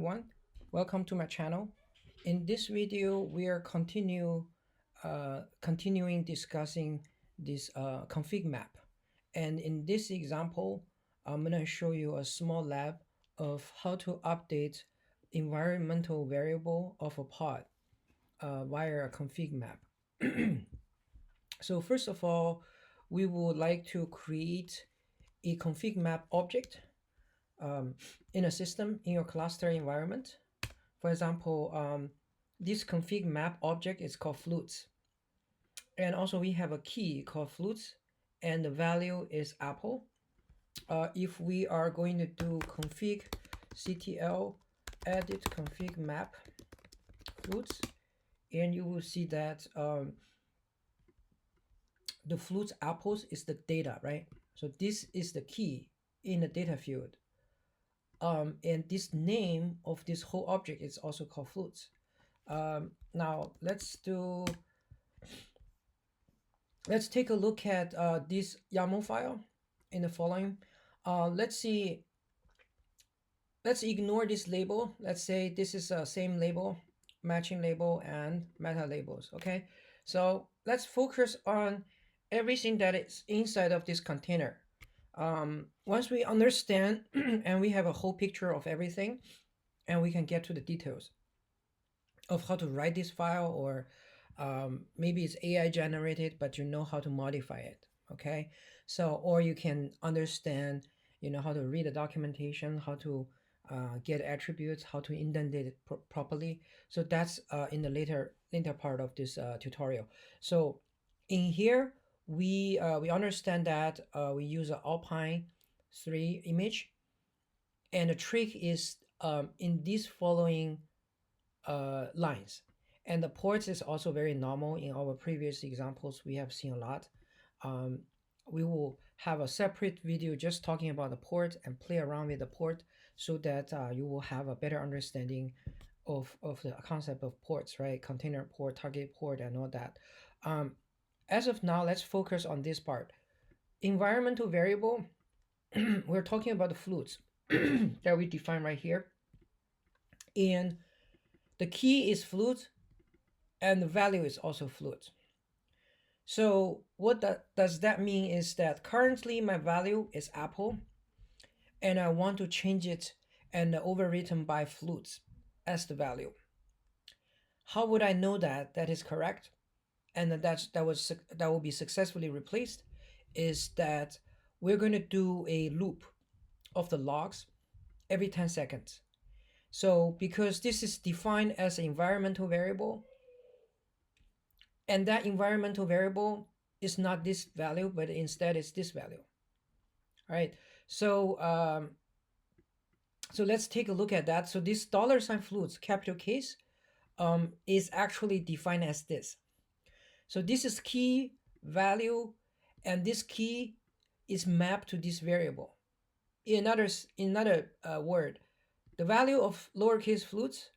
everyone, welcome to my channel. In this video, we are continuing discussing this config map. And in this example, I'm going to show you a small lab of how to update environmental variable of a pod via a config map. So first of all, we would like to create a config map object in a system in your cluster environment. For example, this config map object is called flutes. And also we have a key called flutes and the value is apple. If we are going to do config ctl edit config map flutes, and you will see that the flutes apples is the data, right? So this is the key in the data field. And this name of this whole object is also called flutes. Now let's take a look at this YAML file in the following. Let's ignore this label. Let's say this is the same label, matching label and meta labels. Okay, so let's focus on everything that is inside of this container. Once we understand and we have a whole picture of everything, and we can get to the details of how to write this file, or maybe it's AI generated, but you know how to modify it. Okay, so or you can understand, how to read the documentation, how to get attributes, how to indent it properly. So that's in the later part of this tutorial. So in here we understand that we use an Alpine 3 image, and the trick is in these following lines. And the ports is also very normal. In our previous examples, we have seen a lot. We will have a separate video just talking about the port and play around with the port, so that you will have a better understanding of the concept of ports, right? Container port, target port, and all that. As of now, let's focus on this part. Environmental variable, we're talking about the flutes that we define right here. And the key is flute, and the value is also flute. So what does that mean is that currently my value is apple, and I want to change it and overwritten by flutes as the value. How would I know that that is correct and that will be successfully replaced? Is that we're going to do a loop of the logs every 10 seconds. So because this is defined as an environmental variable, and that environmental variable is not this value, but instead it's this value. All right, so so let's take a look at that. So this $ flutes, capital case, is actually defined as this. So this is key value, and this key is mapped to this variable. In another word, the value of lowercase flutes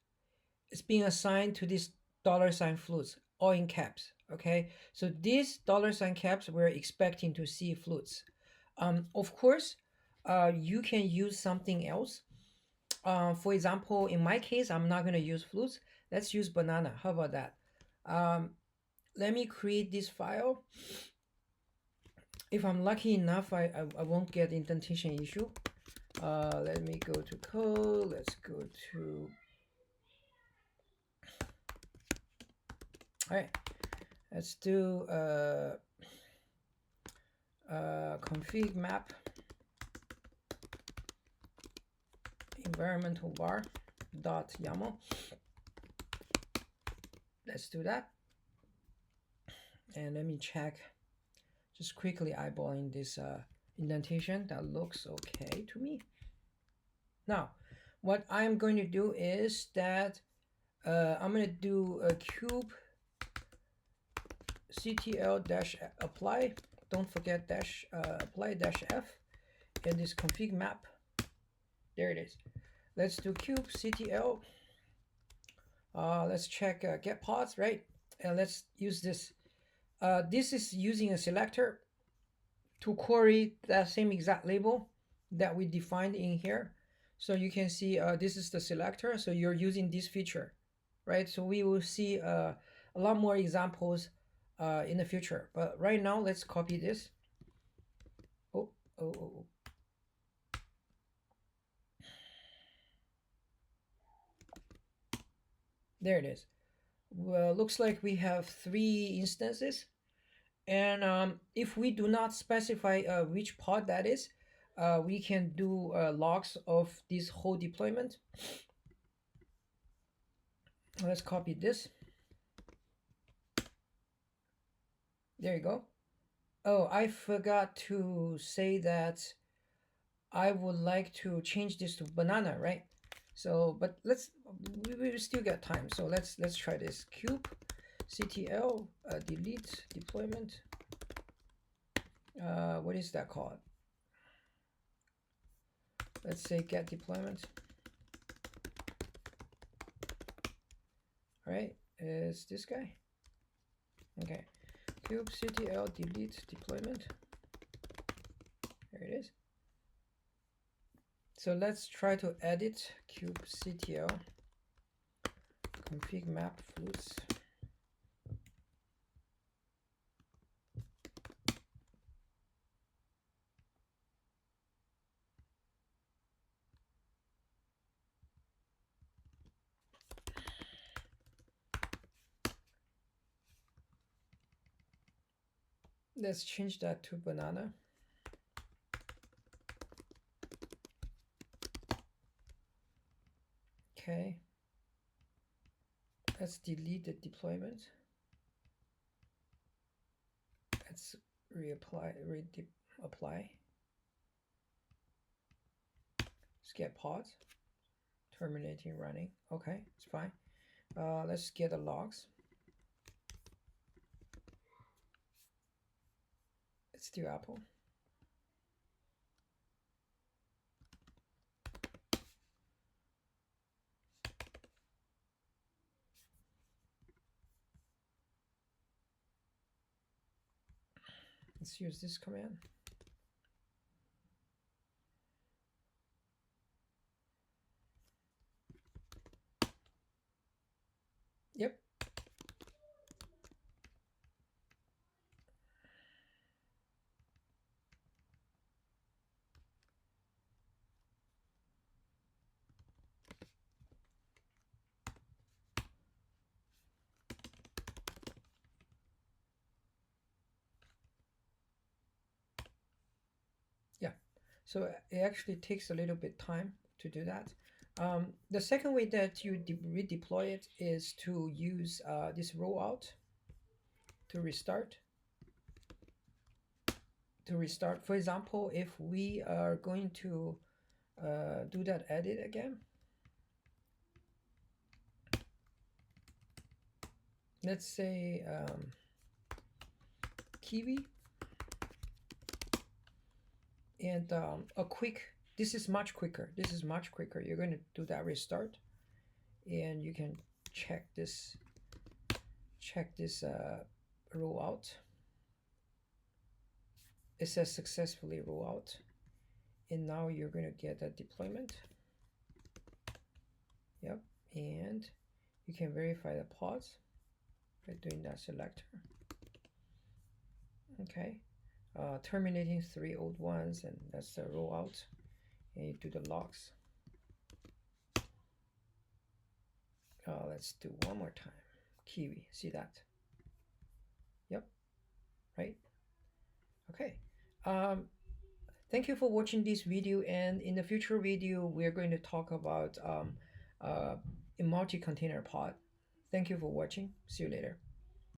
is being assigned to this $ flutes, all in caps. Okay, so these $ caps, we're expecting to see flutes. Of course, you can use something else. For example, in my case, I'm not going to use flutes. Let's use banana. How about that? Let me create this file. If I'm lucky enough, I won't get indentation issue. Let me go to code. Let's go to, all right, let's do config map environmental var dot YAML. Let's do that, and let me check, just quickly eyeballing this indentation. That looks okay to me. Now what I'm going to do is that I'm going to do a cube ctl dash apply, don't forget dash apply dash f, and this config map, there it is. Let's do cube ctl, let's check get pods, right? And let's use this. This is using a selector to query that same exact label that we defined in here. So you can see this is the selector. So you're using this feature, right? So we will see a lot more examples in the future. But right now, let's copy this. Oh, oh, oh, oh. There it is. Well, looks like we have 3 instances. And if we do not specify which pod that is, we can do logs of this whole deployment. Let's copy this. There you go. Oh, I forgot to say that I would like to change this to banana, right? So, but we still got time. So let's try this. Cube ctl delete deployment. What is that called? Let's say get deployment. All right, is this guy? Okay, kubectl delete deployment. There it is. So let's try to edit kubectl ConfigMap flutes. Let's change that to banana. Okay. Let's delete the deployment. Let's reapply. Let's get pods. Terminating running. Okay, it's fine. Let's get the logs. It's still Apple. Let's use this command. Yep. Yeah. So it actually takes a little bit time to do that. The second way that you redeploy it is to use this rollout to restart. For example, if we are going to do that edit again, let's say kiwi, and this is much quicker. You're going to do that restart, and you can check this rollout. It says successfully rollout, and now you're going to get a deployment. Yep, and you can verify the pods by doing that selector. Okay, terminating 3 old ones, and that's the rollout. And you do the logs. Let's do one more time. Kiwi, see that? Yep, right? Okay. Thank you for watching this video, and in the future video we're going to talk about a multi-container pod. Thank you for watching. See you later.